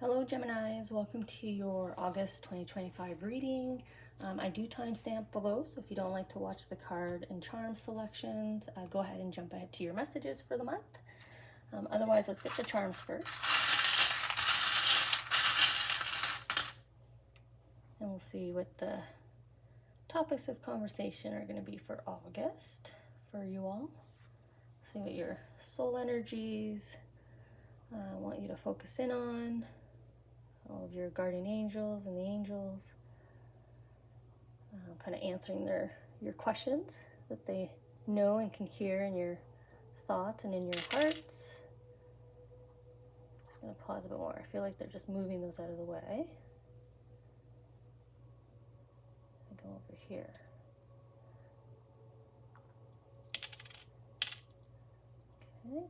Hello Geminis, welcome to your August 2025 reading. I do timestamp below, so if you don't like to watch the card and charm selections, go ahead and jump ahead to your messages for the month. Otherwise, let's get the charms first. And we'll see what the topics of conversation are going to be for August for you all. See what your soul energies want you to focus in on. All of your guardian angels and the angels, kind of answering your questions that they know and can hear in your thoughts and in your hearts. Just going to pause a bit more. I feel like they're just moving those out of the way. Go over here. Okay.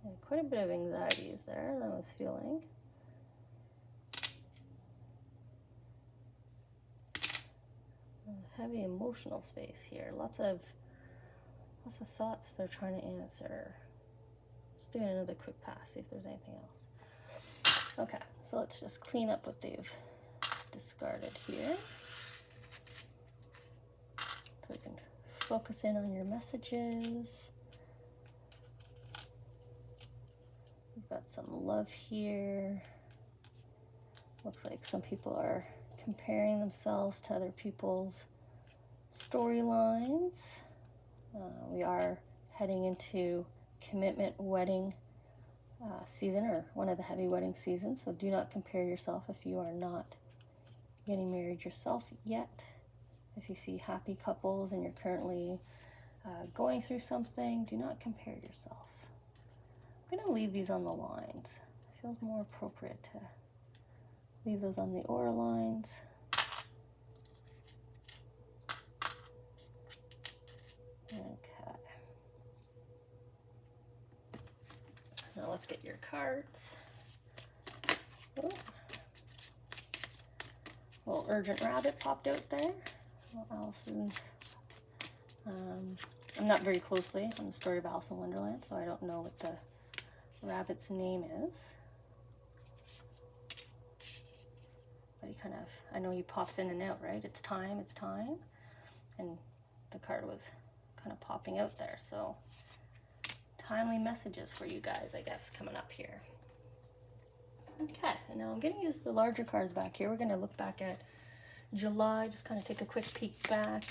Yeah, quite a bit of anxieties there that I was feeling. A heavy emotional space here. Lots of thoughts they're trying to answer. Just doing another quick pass, see if there's anything else. Okay, so let's just clean up what they've discarded here. So we can focus in on your messages. We've got some love here. Looks like some people are comparing themselves to other people's storylines. We are heading into commitment wedding season, or one of the heavy wedding seasons, so do not compare yourself if you are not getting married yourself yet. If you see happy couples and you're currently going through something, do not compare yourself. I'm going to leave these on the lines. It feels more appropriate to leave those on the aura lines. Okay. Now let's get your cards. Oh. A little urgent rabbit popped out there. Well, Allison's. I'm not very closely on the story of Alice in Wonderland, so I don't know what the rabbit's name is. But he kind of, I know he pops in and out, right? It's time, it's time. And the card was kind of popping out there, so timely messages for you guys, I guess, coming up here. Okay, and now I'm going to use the larger cards back here. We're going to look back at July, just kind of take a quick peek back.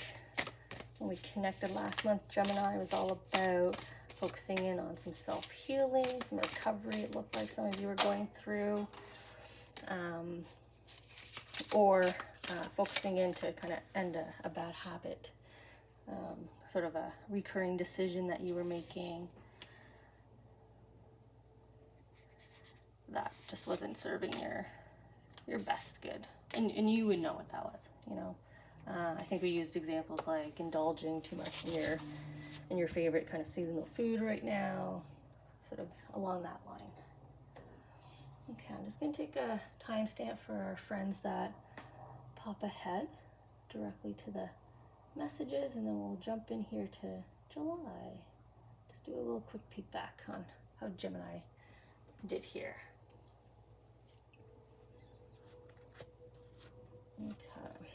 When we connected last month, Gemini was all about focusing in on some self-healing, some recovery. It looked like some of you were going through, or focusing in to kind of end a bad habit, sort of a recurring decision that you were making that just wasn't serving your best good, and you would know what that was, you know. I think we used examples like indulging too much in your favorite kind of seasonal food right now, sort of along that line. Okay, I'm just going to take a timestamp for our friends that pop ahead directly to the messages, and then we'll jump in here to July. Just do a little quick peek back on how Gemini did here. Okay.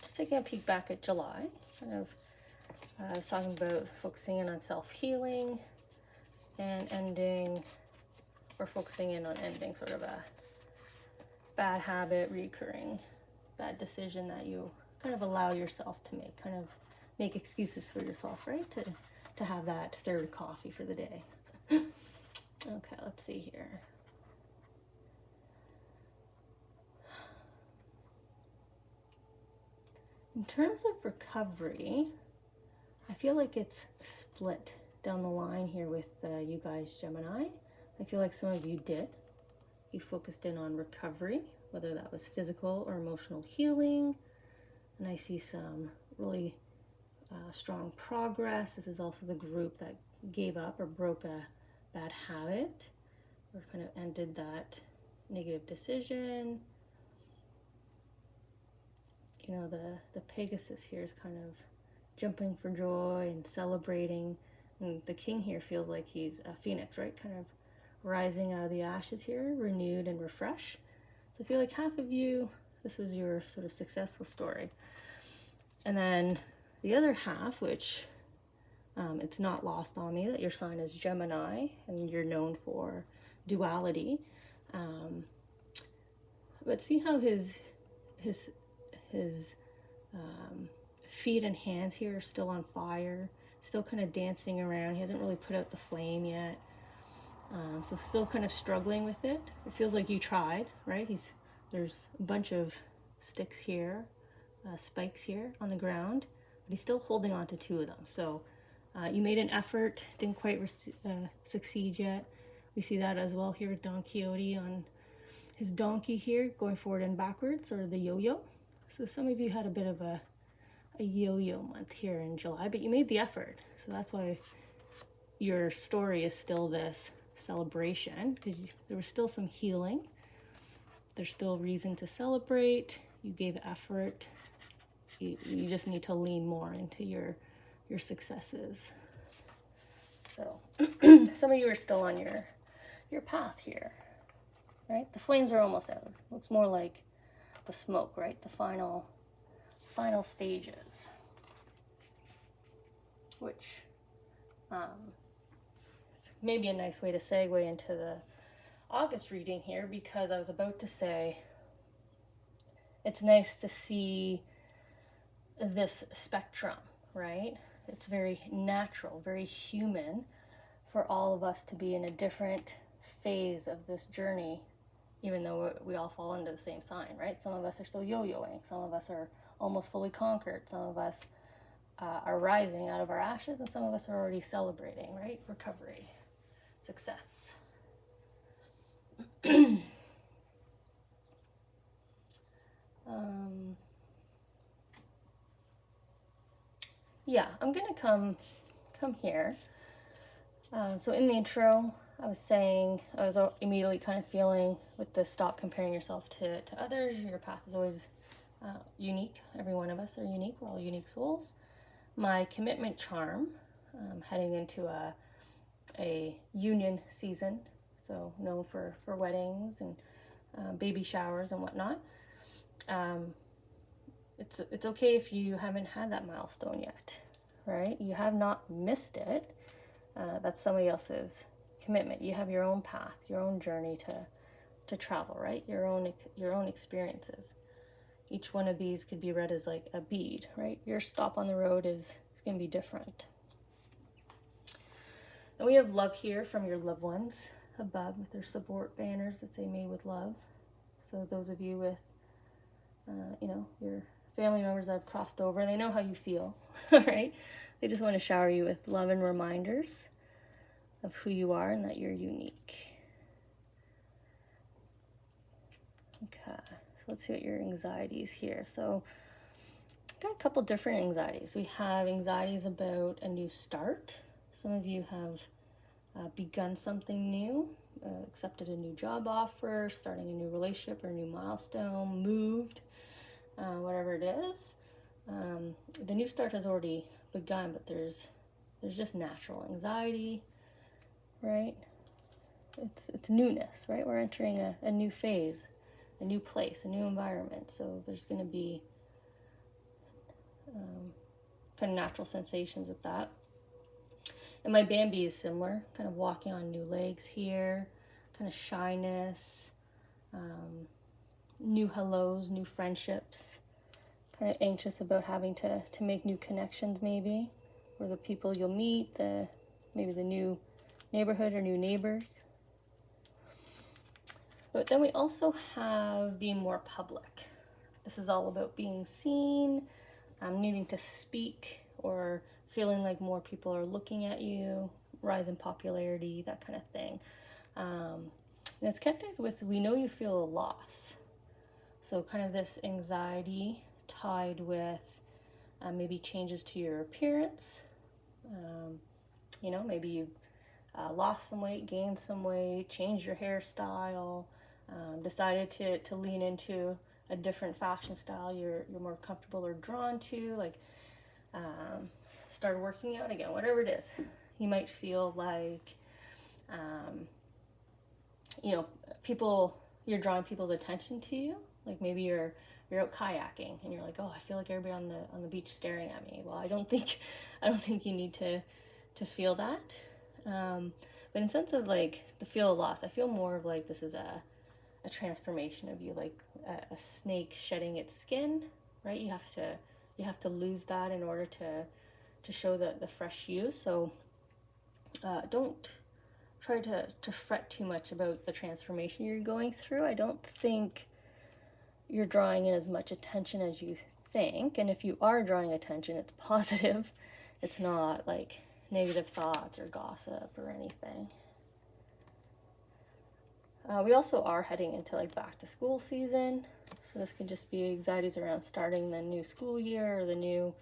Just taking a peek back at July, kind of, I was talking about focusing in on self-healing and ending, or focusing in on ending sort of a bad habit, recurring bad decision that you kind of allow yourself to make, kind of make excuses for yourself, right? To have that third coffee for the day. Okay, let's see here. In terms of recovery, I feel like it's split down the line here with you guys, Gemini. I feel like some of you did. You focused in on recovery, whether that was physical or emotional healing. And I see some really strong progress. This is also the group that gave up or broke a bad habit, or kind of ended that negative decision. you know, the Pegasus here is kind of jumping for joy and celebrating. And the king here feels like he's a phoenix, right? Kind of rising out of the ashes here, renewed and refreshed. So I feel like half of you, this was your sort of successful story. And then the other half, which it's not lost on me that your sign is Gemini and you're known for duality. But see how his feet and hands here are still on fire, still kind of dancing around. He hasn't really put out the flame yet. So still kind of struggling with it. It feels like you tried, right? There's a bunch of sticks here, spikes here on the ground, but he's still holding on to 2 of them. So you made an effort, didn't quite succeed yet. We see that as well here with Don Quixote on his donkey here, going forward and backwards, or the yo-yo. So some of you had a bit of a yo-yo month here in July, but you made the effort. So that's why your story is still this celebration, because there was still some healing. There's still reason to celebrate. You gave effort. You just need to lean more into your successes. So some of you are still on your path here, right? The flames are almost out. It looks more like the smoke, right? The final stages, which is maybe a nice way to segue into the August reading here, because I was about to say it's nice to see this spectrum, right? It's very natural, very human for all of us to be in a different phase of this journey, even though we all fall into the same sign, right? Some of us are still yo-yoing. Some of us are almost fully conquered. Some of us are rising out of our ashes, and some of us are already celebrating, right? Recovery, success. Yeah, I'm gonna come here. So in the intro, I was saying, I was immediately kind of feeling with the stop comparing yourself to others. Your path is always unique. Every one of us are unique. We're all unique souls. My commitment charm, heading into a union season, so known for weddings and baby showers and whatnot. It's okay if you haven't had that milestone yet, right? You have not missed it. That's somebody else's commitment. You have your own path, your own journey to travel, right? Your own experiences. Each one of these could be read as like a bead, right? Your stop on the road is going to be different. And we have love here from your loved ones above with their support banners that say "Made with Love." So those of you with, your family members that have crossed over, they know how you feel, right? They just want to shower you with love and reminders of who you are and that you're unique. Okay, so let's see what your anxiety is here. So got a couple different anxieties. We have anxieties about a new start. Some of you have begun something new, accepted a new job offer, starting a new relationship or a new milestone, moved, whatever it is. The new start has already begun, but there's just natural anxiety, right? It's newness, right? We're entering a new phase, a new place, a new environment. So there's going to be kind of natural sensations with that. And my Bambi is similar, kind of walking on new legs here, kind of shyness, new hellos, new friendships, kind of anxious about having to make new connections maybe, or the people you'll meet, maybe the new neighborhood or new neighbors. But then we also have being more public. This is all about being seen, needing to speak, or feeling like more people are looking at you, rise in popularity, that kind of thing. And it's connected with, we know you feel a loss. So kind of this anxiety tied with maybe changes to your appearance. Maybe you lost some weight, gained some weight, changed your hairstyle, decided to lean into a different fashion style you're more comfortable or drawn to, like start working out again, whatever it is. You might feel like, you know, you're drawing people's attention to you. Like maybe you're out kayaking and you're like, oh, I feel like everybody on the beach staring at me. Well, I don't think you need to feel that. But in sense of like the feel of loss, I feel more of like this is a transformation of you, like a snake shedding its skin, right? You have to lose that in order to show the fresh you. So don't try to fret too much about the transformation you're going through. I don't think you're drawing in as much attention as you think, and if you are drawing attention, it's positive. It's not like negative thoughts or gossip or anything. We also are heading into like back to school season, so this could just be anxieties around starting the new school year or the new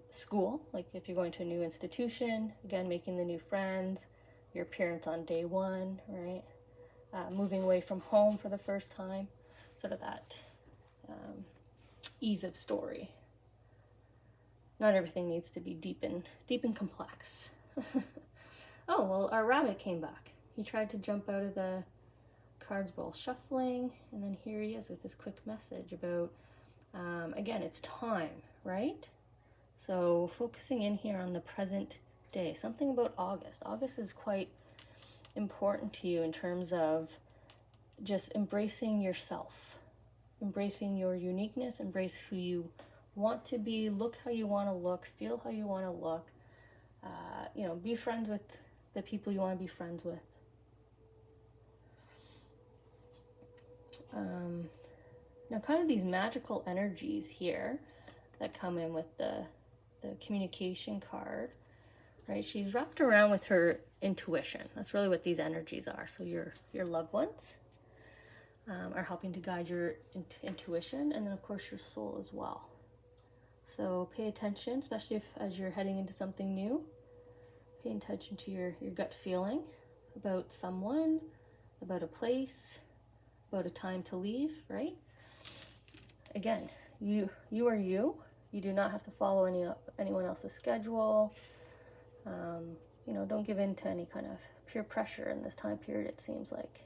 school, like if you're going to a new institution, again, making the new friends, your appearance on day one, right? Moving away from home for the first time, sort of that ease of story. Not everything needs to be deep and complex. Oh, well, our rabbit came back. He tried to jump out of the cards while shuffling, and then here he is with this quick message about, again, it's time, right? So focusing in here on the present day, something about August. August is quite important to you in terms of just embracing yourself, embracing your uniqueness, embrace who you want to be, look how you want to look, feel how you want to look, you know, be friends with the people you want to be friends with. Now kind of these magical energies here that come in with the communication card, right? She's wrapped around with her intuition. That's really what these energies are. So your loved ones are helping to guide your intuition, and then of course your soul as well. So pay attention, especially as you're heading into something new. Pay attention to your gut feeling about someone, about a place, about a time to leave, right? Again, you are you. You do not have to follow anyone else's schedule. You know, don't give in to any kind of peer pressure in this time period, it seems like.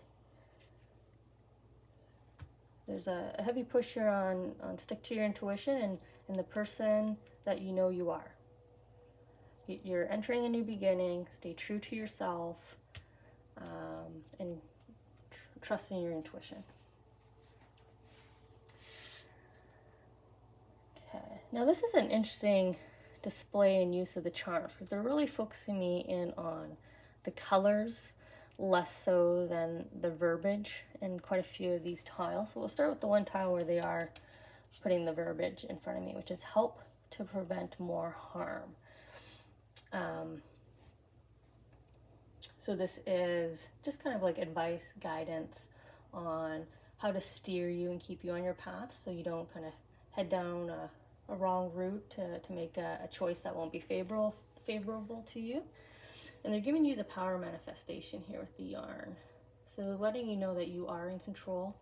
There's a heavy push here on stick to your intuition and the person that you know you are. You're entering a new beginning. Stay true to yourself, and trust in your intuition. Okay, now this is an interesting display and use of the charms because they're really focusing me in on the colors less so than the verbiage in quite a few of these tiles. So we'll start with the one tile where they are putting the verbiage in front of me, which is help to prevent more harm. So this is just kind of like advice, guidance on how to steer you and keep you on your path so you don't kind of head down a wrong route to make a choice that won't be favorable to you. And they're giving you the power manifestation here with the yarn. So letting you know that you are in control.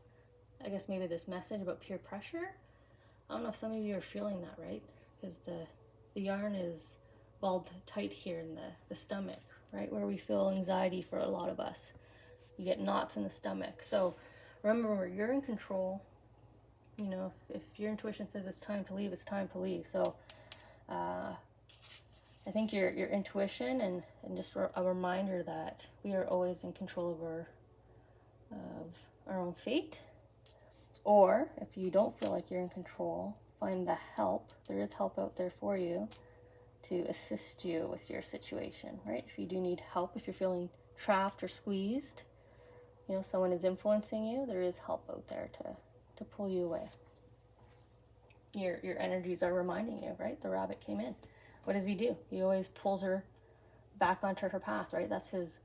I guess maybe this message about peer pressure. I don't know if some of you are feeling that, right? Because the yarn is balled tight here in the stomach, right? Where we feel anxiety for a lot of us. You get knots in the stomach. So remember, you're in control. You know, if your intuition says it's time to leave, it's time to leave. So I think your intuition and just a reminder that we are always in control of our own fate. Or if you don't feel like you're in control, find the help. There is help out there for you to assist you with your situation, right? If you do need help, if you're feeling trapped or squeezed, you know, someone is influencing you, there is help out there to pull you away. Your energies are reminding you, right? The rabbit came in. What does he do? He always pulls her back onto her path, right? That's his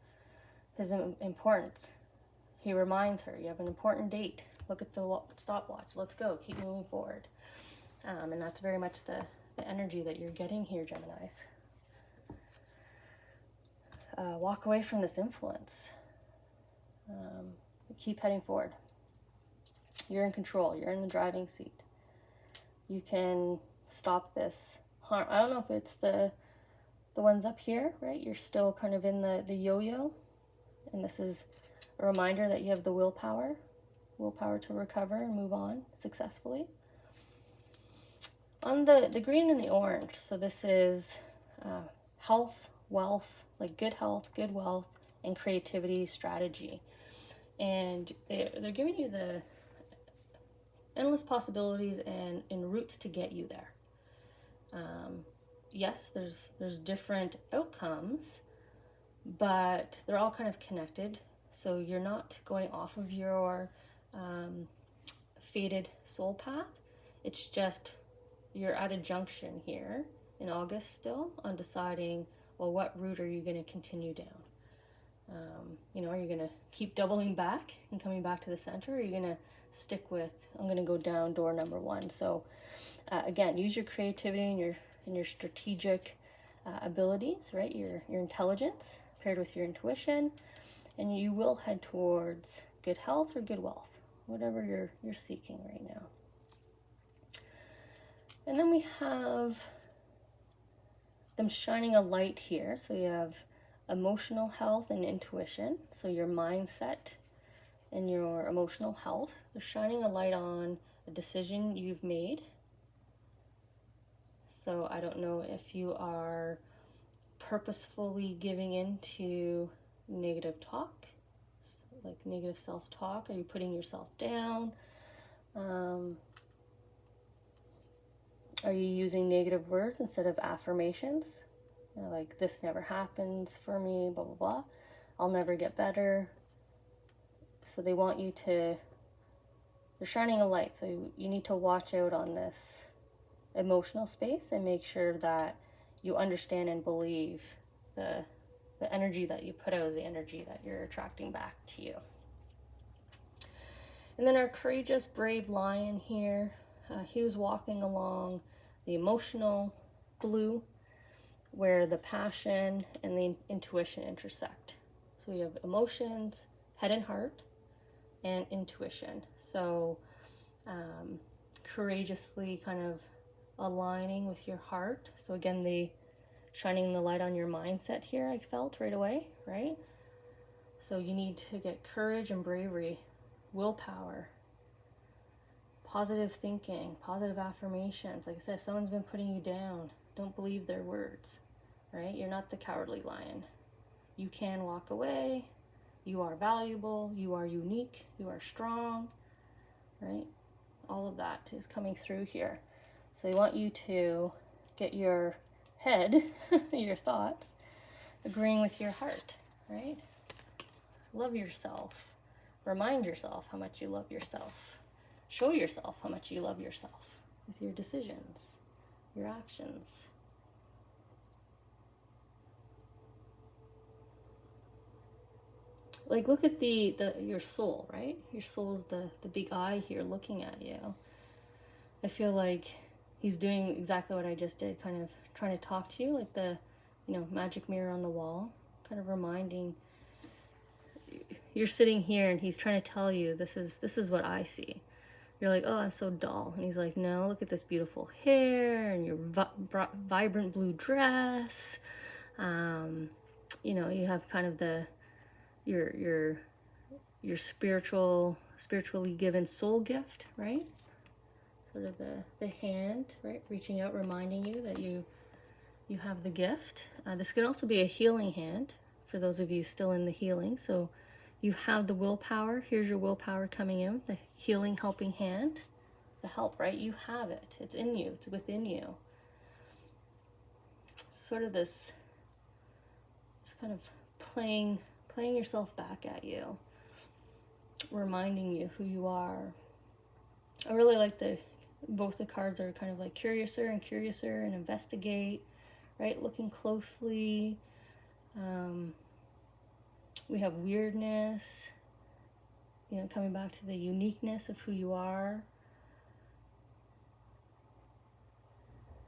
importance. He reminds her, you have an important date. Look at the stopwatch. Let's go. Keep moving forward. And that's very much the energy that you're getting here, Geminis. Walk away from this influence. Keep heading forward. You're in control. You're in the driving seat. You can stop this harm. I don't know if it's the ones up here, right? You're still kind of in the yo-yo. And this is a reminder that you have the willpower to recover and move on successfully. On the green and the orange, so this is health, wealth, like good health, good wealth, and creativity, strategy. And they're giving you the endless possibilities and routes to get you there. Yes, there's different outcomes, but they're all kind of connected. So you're not going off of your fated soul path. It's just you're at a junction here in August still on deciding, well, what route are you going to continue down? Are you going to keep doubling back and coming back to the center? Or are you going to stick with, I'm going to go down door number 1? So again, use your creativity and your strategic abilities, right? Your intelligence paired with your intuition, and you will head towards good health or good wealth, whatever you're seeking right now. And then we have them shining a light here. So you have emotional health and intuition. So your mindset and your emotional health. They're shining a light on a decision you've made. So I don't know if you are purposefully giving into negative talk, like negative self-talk. Are you putting yourself down? Are you using negative words instead of affirmations? Like, this never happens for me, blah, blah, blah. I'll never get better. So they want you to, they're shining a light. So you need to watch out on this emotional space and make sure that you understand and believe the energy that you put out is the energy that you're attracting back to you. And then our courageous, brave lion here, he was walking along the emotional blue where the passion and the intuition intersect. So we have emotions, head and heart, and intuition. So courageously kind of aligning with your heart. So again, the shining the light on your mindset here, I felt right away, right? So you need to get courage and bravery, willpower, positive thinking, positive affirmations. Like I said, if someone's been putting you down, don't believe their words, right? You're not the cowardly lion. You can walk away. You are valuable. You are unique. You are strong, right? All of that is coming through here. So they want you to get your head, your thoughts, agreeing with your heart, right? Love yourself. Remind yourself how much you love yourself. Show yourself how much you love yourself with your decisions, your actions. Like, look at your soul, right? Your soul's the big eye here looking at you. I feel like he's doing exactly what I just did, kind of trying to talk to you, like the, magic mirror on the wall, kind of reminding. You're sitting here and he's trying to tell you, this is what I see. You're like, oh, I'm so dull. And he's like, no, look at this beautiful hair and your vibrant blue dress. You have kind of your spiritually given soul gift, right? Sort of the hand, right? Reaching out, reminding you that you have the gift. This can also be a healing hand for those of you still in the healing. So you have the willpower. Here's your willpower coming in, the healing, helping hand, the help, right? You have it. It's in you. It's within you. It's sort of this kind of playing yourself back at you, reminding you who you are. I really like both the cards are kind of like curiouser and investigate, right? Looking closely. We have weirdness, coming back to the uniqueness of who you are.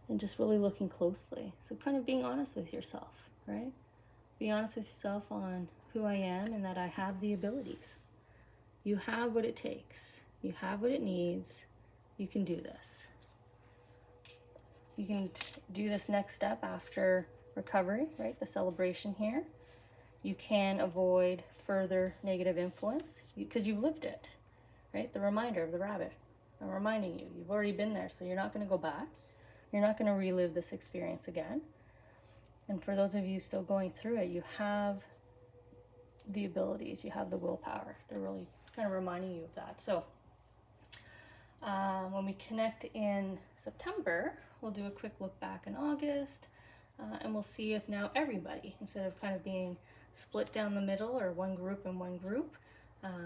And just really looking closely. So kind of being honest with yourself, right? Be honest with yourself on who I am and that I have the abilities. You have what it takes. You have what it needs. You can do this. You can do this next step after recovery, right? The celebration here. You can avoid further negative influence because you've lived it, right? The reminder of the rabbit. I'm reminding you, you've already been there, so you're not going to go back. You're not going to relive this experience again. And for those of you still going through it, you have the abilities, you have the willpower. They're really kind of reminding you of that. So when we connect in September, we'll do a quick look back in August, and we'll see if now everybody, instead of kind of being split down the middle or one group and one group,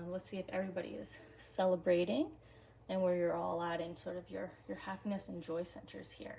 let's see if everybody is celebrating and where you're all at in sort of your happiness and joy centers here.